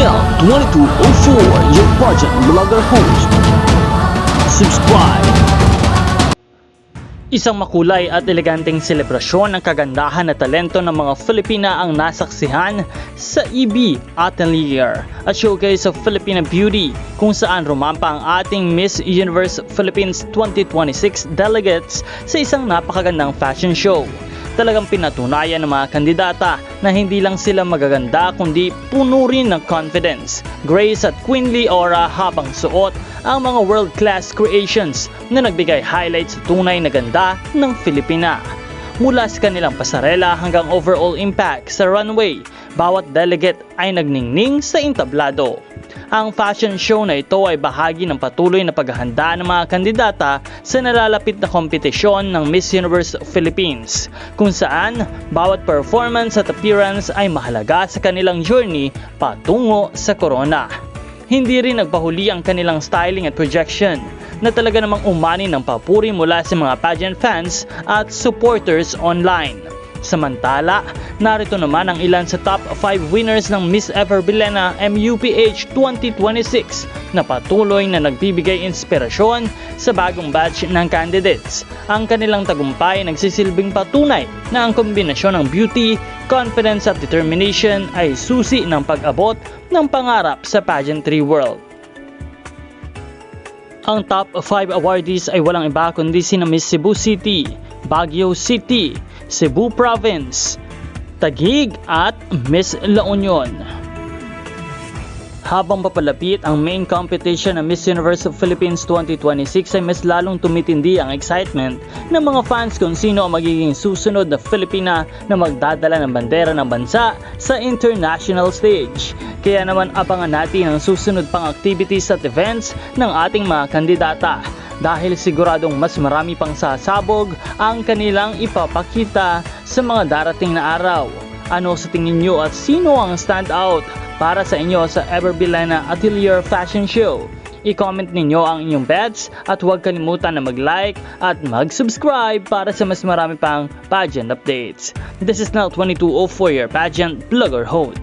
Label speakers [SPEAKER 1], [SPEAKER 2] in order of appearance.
[SPEAKER 1] Nel 2204, your pageant blogger host. Subscribe! Isang makulay at eleganteng selebrasyon ng kagandahan at talento ng mga Filipina ang nasaksihan sa EB Atelier, a showcase of Filipina beauty kung saan rumampa ang ating Miss Universe Philippines 2026 delegates sa isang napakagandang fashion show. Talagang pinatunayan ng mga kandidata na hindi lang sila magaganda kundi puno rin ng confidence, grace at queenly aura habang suot ang mga world-class creations na nagbigay highlight sa tunay na ganda ng Filipina. Mula sa kanilang pasarela hanggang overall impact sa runway, bawat delegate ay nagningning sa entablado. Ang fashion show na ito ay bahagi ng patuloy na paghahanda ng mga kandidata sa nalalapit na kompetisyon ng Miss Universe Philippines, kung saan bawat performance at appearance ay mahalaga sa kanilang journey patungo sa corona. Hindi rin nagpahuli ang kanilang styling at projection na talaga namang umani ng papuri mula sa mga pageant fans at supporters online. Samantala, narito naman ang ilan sa top 5 winners ng Miss Ever Bilena MUPH 2026 na patuloy na nagbibigay inspirasyon sa bagong batch ng candidates. Ang kanilang tagumpay nagsisilbing patunay na ang kombinasyon ng beauty, confidence at determination ay susi ng pag-abot ng pangarap sa pageantry world. Ang top 5 awardees ay walang iba kundi sina Miss Cebu City, Baguio City, Cebu Province, Taguig at Miss La Union. Habang papalapit ang main competition ng Miss Universe Philippines 2026 ay mas lalong tumitindi ang excitement ng mga fans kung sino ang magiging susunod na Filipina na magdadala ng bandera ng bansa sa international stage. Kaya naman abangan natin ang susunod pang activities at events ng ating mga kandidata, dahil siguradong mas marami pang sasabog ang kanilang ipapakita sa mga darating na araw. Ano sa tingin nyo at sino ang standout para sa inyo sa Ever Bilena Atelier Fashion Show? I-comment ninyo ang inyong bets at huwag kalimutan na mag-like at mag-subscribe para sa mas marami pang pageant updates. This is Nel 2204, your pageant blogger host.